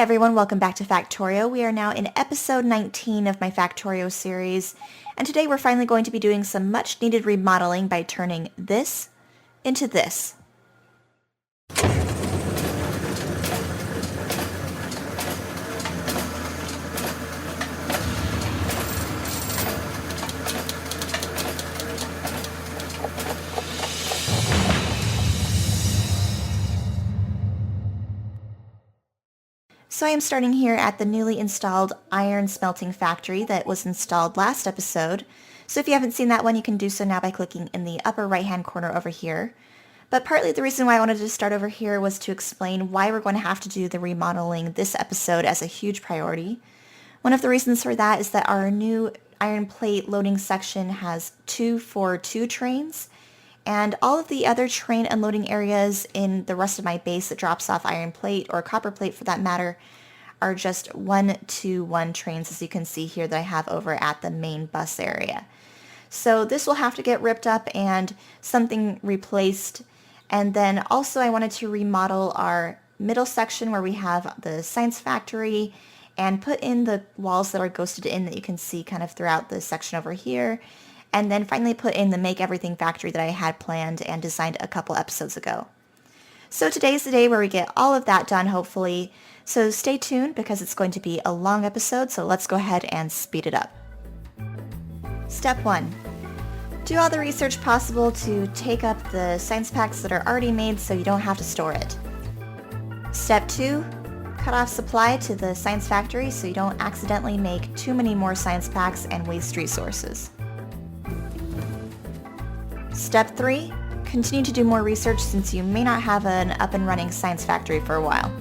everyone, welcome back to Factorio. We are now in episode 19 of my Factorio series, and today we're finally going to be doing some much needed remodeling by turning this into this. So I am starting here at the newly installed iron smelting factory that was installed last episode. So if you haven't seen that one, you can do so now by clicking in the upper right hand corner over here. But partly the reason why I wanted to start over here was to explain why we're going to have to do the remodeling this episode as a huge priority. One of the reasons for that is that our new iron plate loading section has 242 trains, and all of the other train unloading areas in the rest of my base that drops off iron plate or copper plate for that matter are just 1-to-1 trains, as you can see here that I have over at the main bus area. So this will have to get ripped up and something replaced. And then also I wanted to remodel our middle section where we have the science factory and put in the walls that are ghosted in that you can see kind of throughout the section over here. And then finally put in the Make Everything factory that I had planned and designed a couple episodes ago. So today's the day where we get all of that done, hopefully. So stay tuned because it's going to be a long episode, so let's go ahead and speed it up. Step 1. Do all the research possible to take up the science packs that are already made so you don't have to store it. Step 2. Cut off supply to the science factory so you don't accidentally make too many more science packs and waste resources. Step 3, continue to do more research since you may not have an up and running science factory for a while.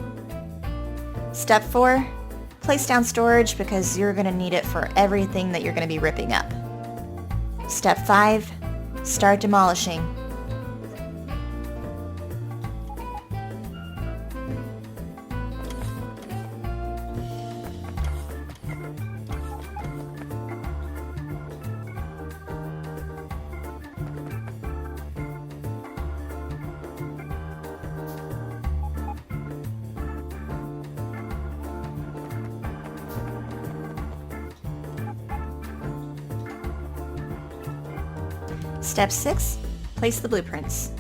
Step 4, place down storage because you're going to need it for everything that you're going to be ripping up. Step 5, start demolishing. Step 6, place the blueprints.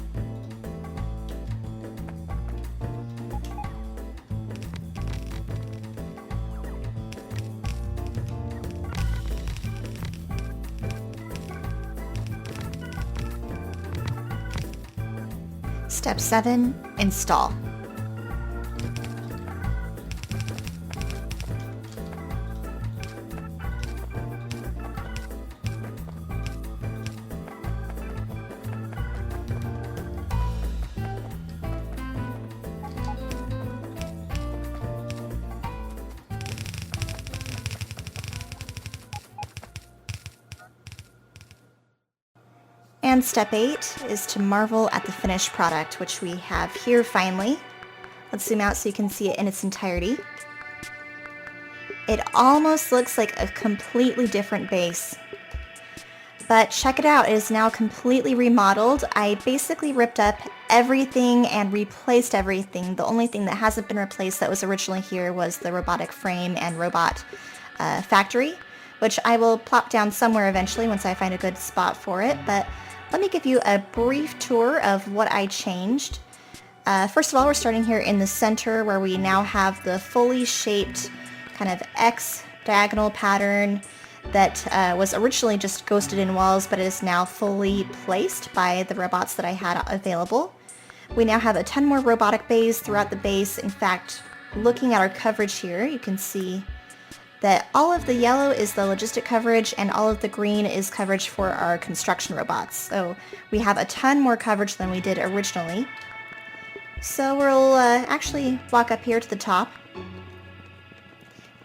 Step 7, install. And step 8 is to marvel at the finished product, which we have here finally. Let's zoom out so you can see it in its entirety. It almost looks like a completely different base. But check it out, it is now completely remodeled. I basically ripped up everything and replaced everything. The only thing that hasn't been replaced that was originally here was the robotic frame and robot factory, which I will plop down somewhere eventually once I find a good spot for it. But let me give you a brief tour of what I changed. First of all, we're starting here in the center where we now have the fully shaped kind of X diagonal pattern that was originally just ghosted in walls, but is now fully placed by the robots that I had available. We now have a ton more robotic bays throughout the base. In fact, looking at our coverage here, you can see that all of the yellow is the logistic coverage and all of the green is coverage for our construction robots. So we have a ton more coverage than we did originally. So we'll actually walk up here to the top.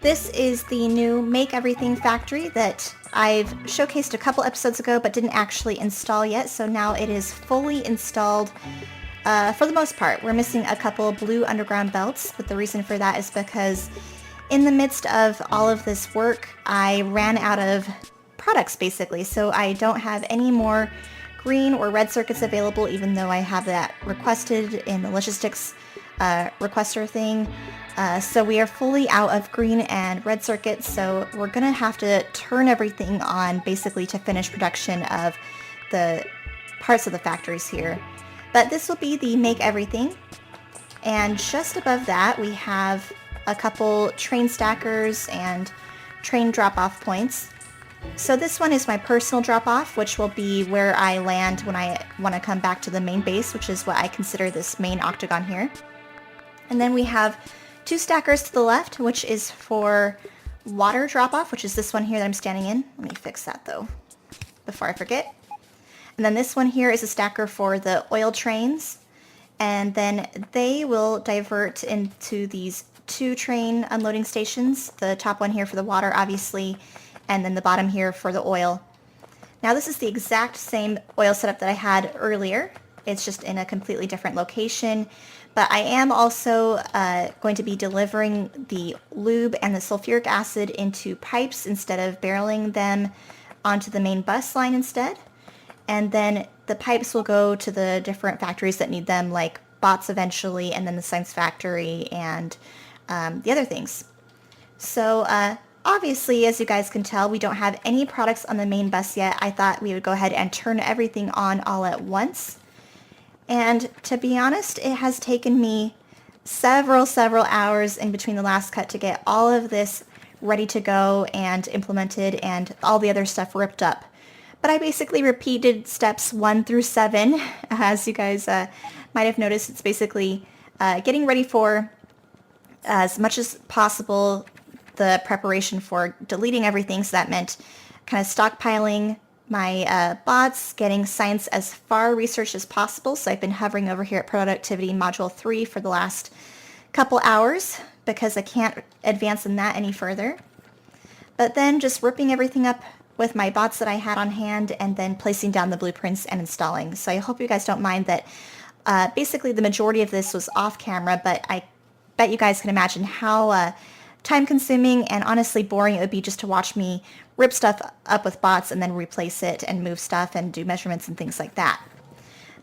This is the new Make Everything factory that I've showcased a couple episodes ago but didn't actually install yet. So now it is fully installed for the most part. We're missing a couple blue underground belts, but the reason for that is because in the midst of all of this work, I ran out of products basically, so I don't have any more green or red circuits available, even though I have that requested in the logistics requester thing. So we are fully out of green and red circuits, so we're going to have to turn everything on basically to finish production of the parts of the factories here. But this will be the make everything. And just above that we have a couple train stackers and train drop-off points. So this one is my personal drop-off, which will be where I land when I want to come back to the main base, which is what I consider this main octagon here. And then we have two stackers to the left, which is for water drop-off, which is this one here that I'm standing in. Let me fix that though before I forget. And then this one here is a stacker for the oil trains. And then they will divert into these two train unloading stations. The top one here for the water, obviously, and then the bottom here for the oil. Now this is the exact same oil setup that I had earlier. It's just in a completely different location. But I am also going to be delivering the lube and the sulfuric acid into pipes instead of barreling them onto the main bus line instead. And then the pipes will go to the different factories that need them, like bots eventually, and then the science factory and the other things. So obviously, as you guys can tell, we don't have any products on the main bus yet. I thought we would go ahead and turn everything on all at once. And to be honest, it has taken me several hours in between the last cut to get all of this ready to go and implemented and all the other stuff ripped up. But I basically repeated steps 1 through 7. As you guys might have noticed, it's basically getting ready for, as much as possible, the preparation for deleting everything. So that meant kind of stockpiling my bots, getting science as far researched as possible. So I've been hovering over here at Productivity Module 3 for the last couple hours because I can't advance in that any further. But then just ripping everything up with my bots that I had on hand and then placing down the blueprints and installing. So I hope you guys don't mind that basically the majority of this was off camera, but I bet you guys can imagine how time consuming and honestly boring it would be just to watch me rip stuff up with bots and then replace it and move stuff and do measurements and things like that.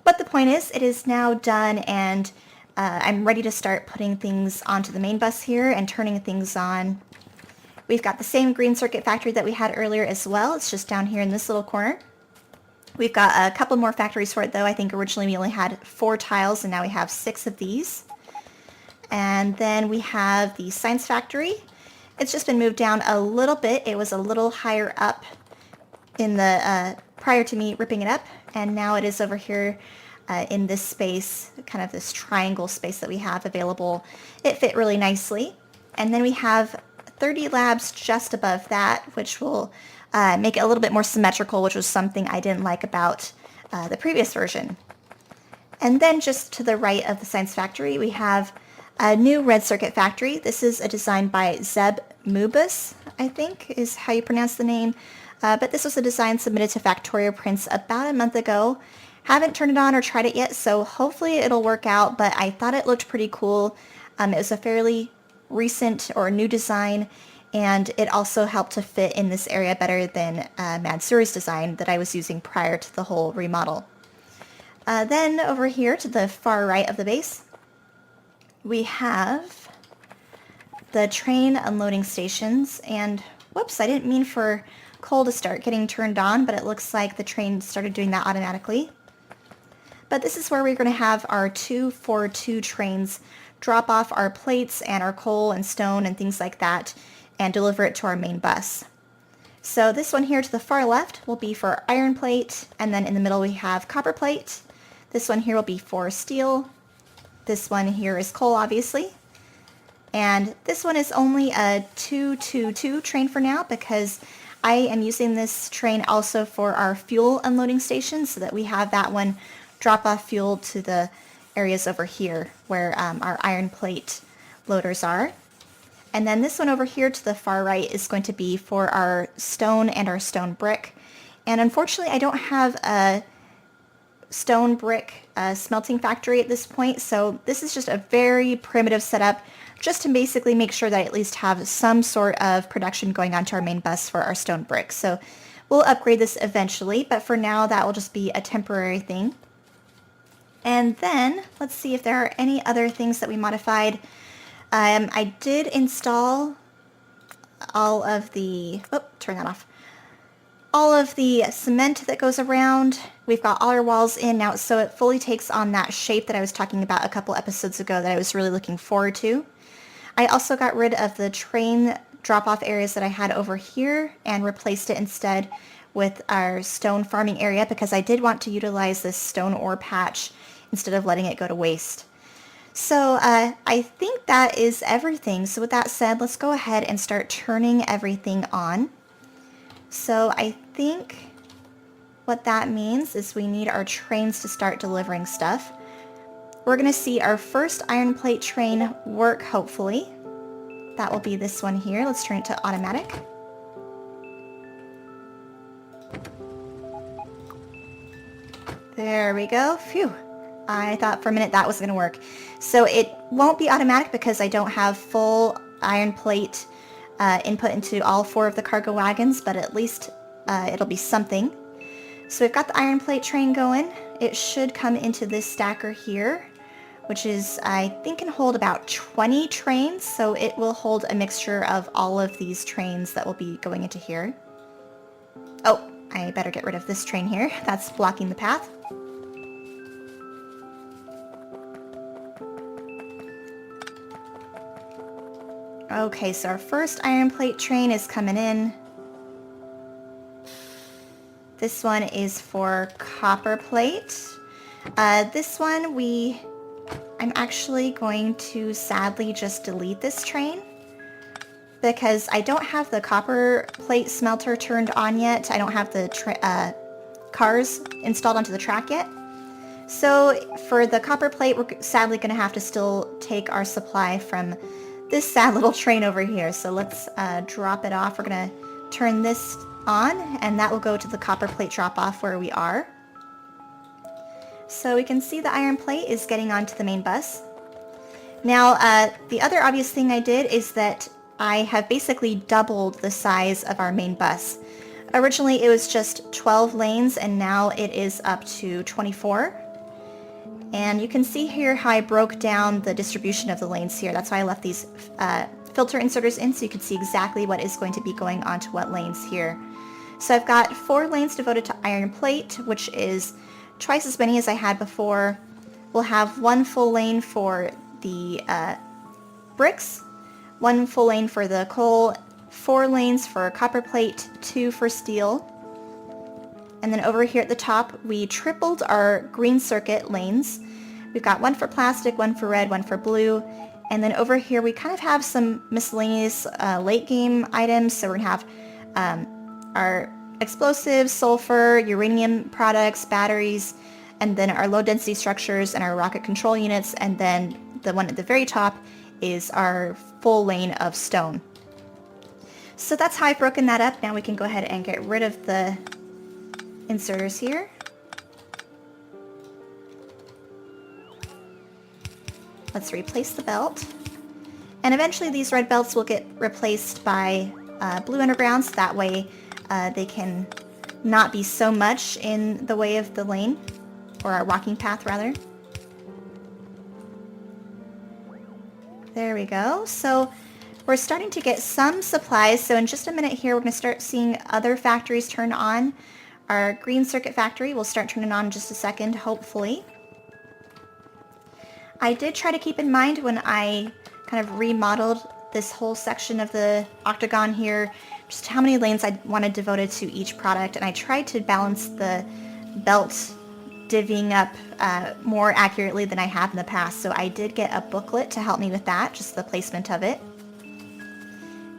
But the point is, it is now done, and I'm ready to start putting things onto the main bus here and turning things on. We've got the same green circuit factory that we had earlier as well. It's just down here in this little corner. We've got a couple more factories for it though. I think originally we only had 4 tiles and now we have 6 of these. And then we have the science factory. It's just been moved down a little bit. It was a little higher up in the prior to me ripping it up, and now it is over here in this space, kind of this triangle space that we have available. It fit really nicely. And then we have 30 labs just above that, which will make it a little bit more symmetrical, which was something I didn't like about the previous version. And then just to the right of the science factory, we have a new red circuit factory. This is a design by Zeb Mubus, I think is how you pronounce the name. But this was a design submitted to Factorio Prints about a month ago. Haven't turned it on or tried it yet, so hopefully it'll work out, but I thought it looked pretty cool. It was a fairly recent or new design, and it also helped to fit in this area better than Mad Suri's design that I was using prior to the whole remodel. Then over here to the far right of the base, we have the train unloading stations, and whoops, I didn't mean for coal to start getting turned on, but it looks like the train started doing that automatically. But this is where we're going to have our 242 trains drop off our plates and our coal and stone and things like that and deliver it to our main bus. So this one here to the far left will be for iron plate, and then in the middle we have copper plate. This one here will be for steel. This one here is coal, obviously. And this one is only a 222 train for now because I am using this train also for our fuel unloading station so that we have that one drop off fuel to the areas over here where our iron plate loaders are. And then this one over here to the far right is going to be for our stone and our stone brick. And unfortunately I don't have a stone brick smelting factory at this point, so this is just a very primitive setup just to basically make sure that I at least have some sort of production going on to our main bus for our stone brick. So we'll upgrade this eventually, but for now that will just be a temporary thing. And then let's see if there are any other things that we modified. I did install all of the, turn that off. All of the cement that goes around. We've got all our walls in now, so it fully takes on that shape that I was talking about a couple episodes ago that I was really looking forward to. I also got rid of the train drop-off areas that I had over here and replaced it instead with our stone farming area because I did want to utilize this stone ore patch instead of letting it go to waste. So I think that is everything. So with that said, let's go ahead and start turning everything on. So I think what that means is we need our trains to start delivering stuff. We're going to see our first iron plate train work, hopefully. That will be this one here. Let's turn it to automatic. There we go. Phew. I thought for a minute that was going to work. So it won't be automatic because I don't have full iron plate input into all 4 of the cargo wagons, but at least it'll be something. So we've got the iron plate train going. It should come into this stacker here, which is, I think, can hold about 20 trains. So it will hold a mixture of all of these trains that will be going into here. Oh, I better get rid of this train here. That's blocking the path. Okay, so our first iron plate train is coming in. This one is for copper plate. This one I'm actually going to sadly just delete this train because I don't have the copper plate smelter turned on yet. I don't have the cars installed onto the track yet. So for the copper plate, we're sadly going to have to still take our supply from this sad little train over here. So let's drop it off. We're going to turn this on and that will go to the copper plate drop off where we are. So we can see the iron plate is getting onto the main bus. Now the other obvious thing I did is that I have basically doubled the size of our main bus. Originally it was just 12 lanes and now it is up to 24. And you can see here how I broke down the distribution of the lanes here. That's why I left these filter inserters in so you can see exactly what is going to be going onto what lanes here. So I've got 4 lanes devoted to iron plate, which is twice as many as I had before. We'll have 1 full lane for the bricks, 1 full lane for the coal, 4 lanes for copper plate, 2 for steel. And then over here at the top, we tripled our green circuit lanes. We've got 1 for plastic, 1 for red, 1 for blue. And then over here, we kind of have some miscellaneous late game items. So we're going to have our explosives, sulfur, uranium products, batteries, and then our low density structures and our rocket control units. And then the one at the very top is our full lane of stone. So that's how I've broken that up. Now we can go ahead and get rid of the inserters here. Let's replace the belt. And eventually these red belts will get replaced by blue undergrounds. That way they can not be so much in the way of the lane, or our walking path rather. There we go. So we're starting to get some supplies. So in just a minute here, we're going to start seeing other factories turn on. Our green circuit factory will start turning on in just a second, hopefully. I did try to keep in mind when I kind of remodeled this whole section of the octagon here, just how many lanes I wanted devoted to each product, and I tried to balance the belt divvying up more accurately than I have in the past. So I did get a booklet to help me with that, just the placement of it.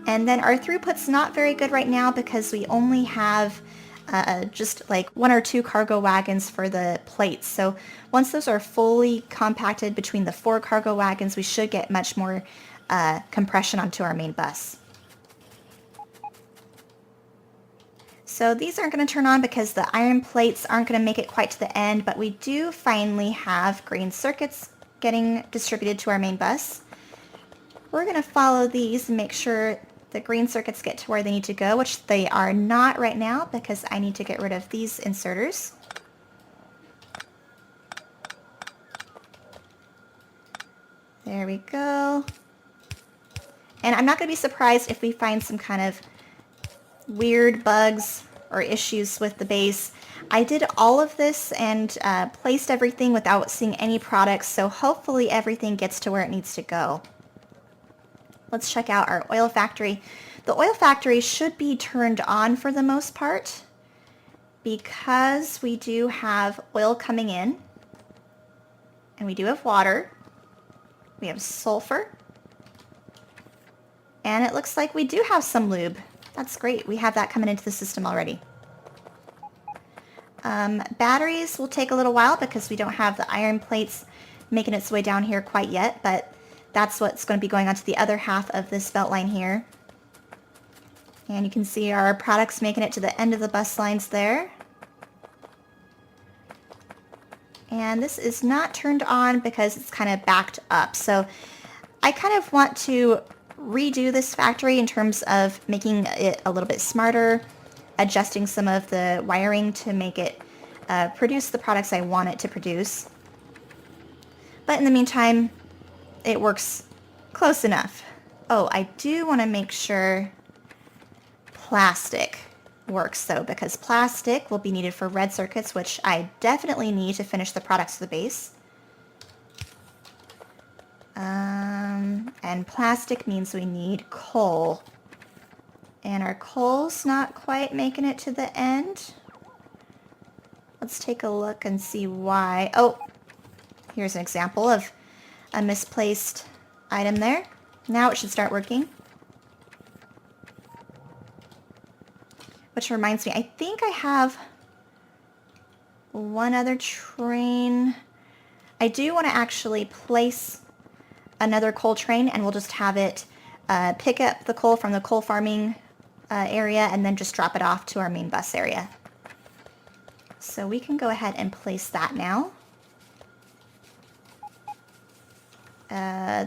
And then our throughput's not very good right now because we only have just like 1 or 2 cargo wagons for the plates. So once those are fully compacted between the 4 cargo wagons, we should get much more compression onto our main bus. So these aren't going to turn on because the iron plates aren't going to make it quite to the end, but we do finally have green circuits getting distributed to our main bus. We're going to follow these and make sure the green circuits get to where they need to go, which they are not right now because I need to get rid of these inserters. There we go. And I'm not going to be surprised if we find some kind of weird bugs or issues with the base. I did all of this and placed everything without seeing any products, so hopefully everything gets to where it needs to go. Let's check out our oil factory. The oil factory should be turned on for the most part because we do have oil coming in, and we do have water. We have sulfur, and it looks like we do have some lube. That's great. We have that coming into the system already. Batteries will take a little while because we don't have the iron plates making its way down here quite yet, but that's what's going to be going on to the other half of this belt line here. And you can see our products making it to the end of the bus lines there. And this is not turned on because it's kind of backed up. So I kind of want to redo this factory in terms of making it a little bit smarter, adjusting some of the wiring to make it produce the products I want it to produce. But in the meantime, it works close enough. Oh, I do want to make sure plastic works though, because plastic will be needed for red circuits, which I definitely need to finish the products to the base. And plastic means we need coal. And our coal's not quite making it to the end. Let's take a look and see why. Oh, here's an example of a misplaced item there. Now it should start working. Which reminds me, I think I have one other train. I do want to actually place another coal train, and we'll just have it pick up the coal from the coal farming area and then just drop it off to our main bus area. So we can go ahead and place that now.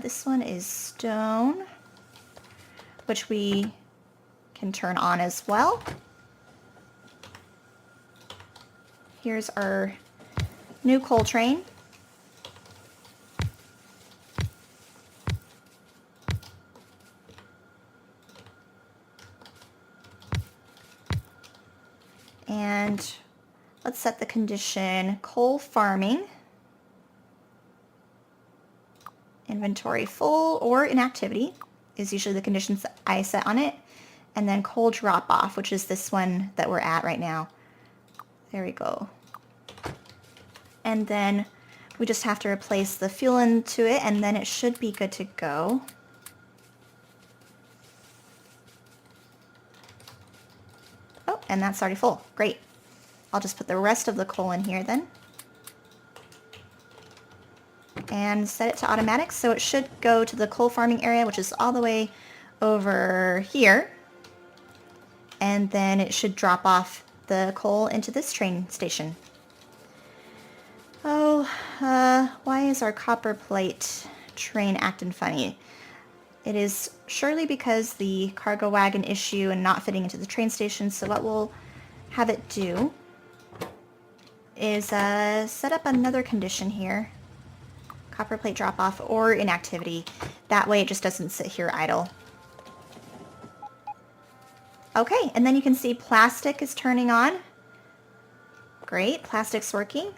This one is stone, which we can turn on as well. Here's our new coal train. And let's set the condition coal farming, inventory full or inactivity is usually the conditions that I set on it. And then coal drop off, which is this one that we're at right now. There we go. And then we just have to replace the fuel into it, and then it should be good to go. Oh, and that's already full. Great. I'll just put the rest of the coal in here then. And set it to automatic, so it should go to the coal farming area, which is all the way over here. And then it should drop off the coal into this train station. Oh, why is our copper plate train acting funny? It is surely because the cargo wagon issue and not fitting into the train station, so what we'll have it do is set up another condition here. Copper plate drop off or inactivity. That way it just doesn't sit here idle. Okay, and then you can see plastic is turning on. Great, plastic's working.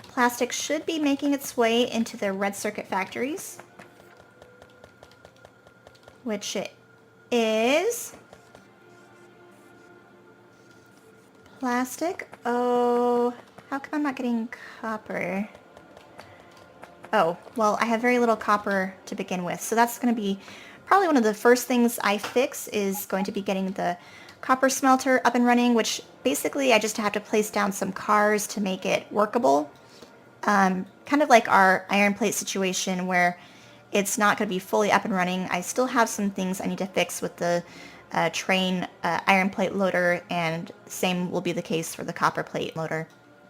Plastic should be making its way into the red circuit factories, which it is. Plastic, oh, how come I'm not getting copper? Oh, well, I have very little copper to begin with, so that's going to be probably one of the first things I fix is going to be getting the copper smelter up and running, which basically I just have to place down some cars to make it workable. Kind of like our iron plate situation where it's not going to be fully up and running. I still have some things I need to fix with the train iron plate loader, and same will be the case for the copper plate loader.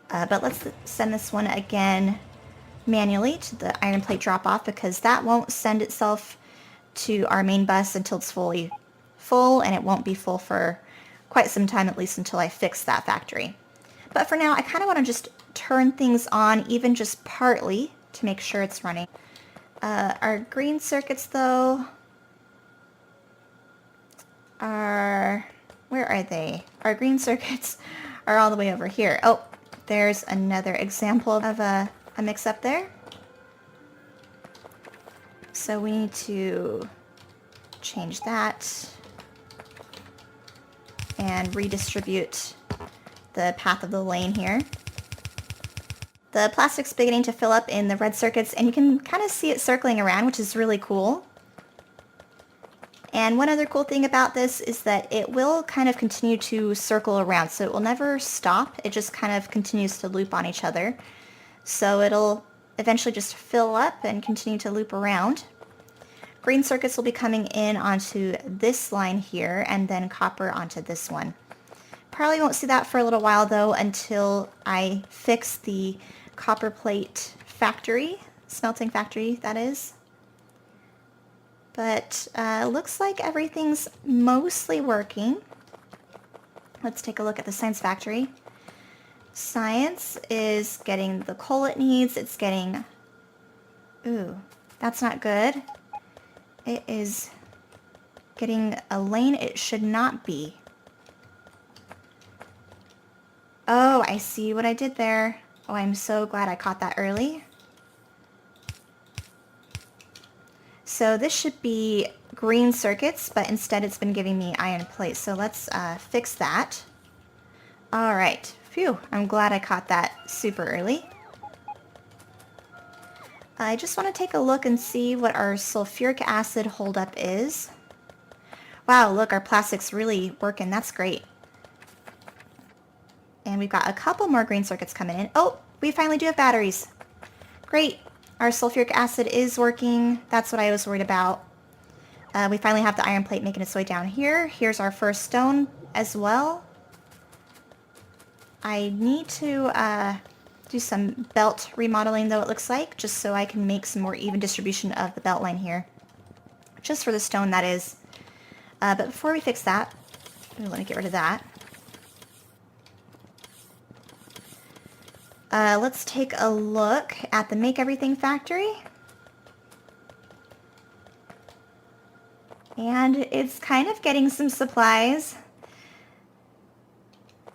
But let's send this one again manually to the iron plate drop off, because that won't send itself to our main bus until it's fully full, and it won't be full for quite some time, at least until I fix that factory. But for now, I kind of want to just turn things on, even just partly, to make sure it's running. Our green circuits, though, where are they? Our green circuits are all the way over here. Oh, there's another example of a mix-up there. So we need to change that and redistribute the path of the lane here. The plastic's beginning to fill up in the red circuits, and you can kind of see it circling around, which is really cool. And one other cool thing about this is that it will kind of continue to circle around, so it will never stop. It just kind of continues to loop on each other. So it'll eventually just fill up and continue to loop around. Green circuits will be coming in onto this line here, and then copper onto this one. Probably won't see that for a little while, though, until I fix the copper plate factory, smelting factory, that is. But looks like everything's mostly working. Let's take a look at the science factory. Science is getting the coal it needs. It's getting... Ooh, that's not good. It is getting a lane it should not be. Oh, I see what I did there. Oh, I'm so glad I caught that early. So this should be green circuits, but instead it's been giving me iron plates. So let's fix that. All right. Phew, I'm glad I caught that super early. I just want to take a look and see what our sulfuric acid holdup is. Wow, look, our plastic's really working. That's great. And we've got a couple more green circuits coming in. Oh, we finally do have batteries. Great. Our sulfuric acid is working. That's what I was worried about. We finally have the iron plate making its way down here. Here's our first stone as well. I need to do some belt remodeling, though, it looks like, just so I can make some more even distribution of the belt line here. Just for the stone, that is. But before we fix that, let me get rid of that. Let's take a look at the Make Everything factory. And it's kind of getting some supplies.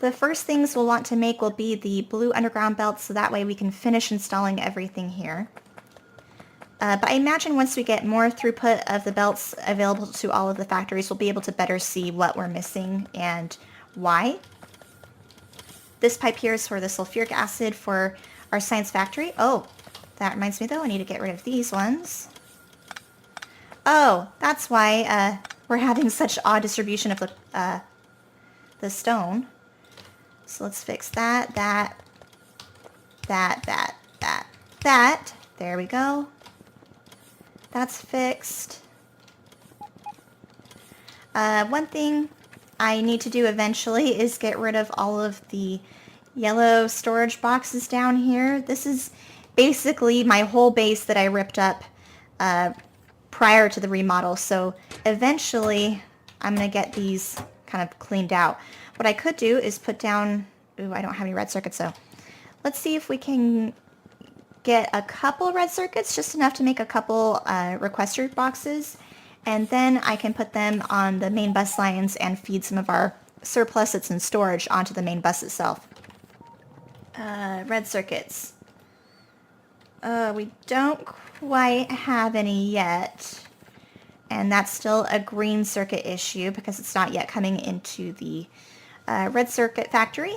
The first things we'll want to make will be the blue underground belts, so that way we can finish installing everything here. But I imagine once we get more throughput of the belts available to all of the factories, we'll be able to better see what we're missing and why. This pipe here is for the sulfuric acid for our science factory. Oh, that reminds me though, I need to get rid of these ones. Oh, that's why we're having such odd distribution of the stone. So let's fix that. There we go. That's fixed. One thing I need to do eventually is get rid of all of the yellow storage boxes down here. This is basically my whole base that I ripped up prior to the remodel. So eventually I'm going to get these kind of cleaned out. What I could do is put down... Ooh, I don't have any red circuits, so let's see if we can get a couple red circuits, just enough to make a couple requester boxes, and then I can put them on the main bus lines and feed some of our surplus that's in storage onto the main bus itself. Red circuits. We don't quite have any yet, and that's still a green circuit issue because it's not yet coming into the red circuit factory.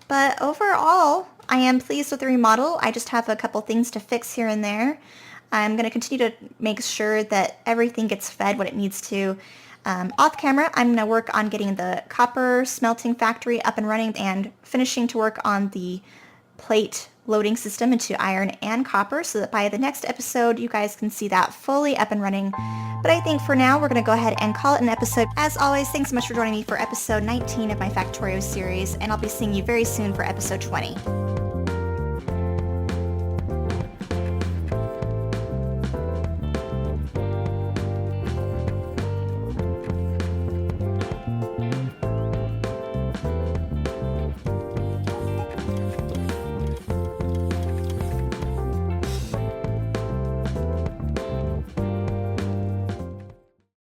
But overall, I am pleased with the remodel. I just have a couple things to fix here and there. I'm going to continue to make sure that everything gets fed what it needs to. Off camera, I'm going to work on getting the copper smelting factory up and running and finishing to work on the plate loading system into iron and copper so that by the next episode you guys can see that fully up and running. But I think for now we're going to go ahead and call it an episode. As always, thanks so much for joining me for episode 19 of my Factorio series, and I'll be seeing you very soon for episode 20.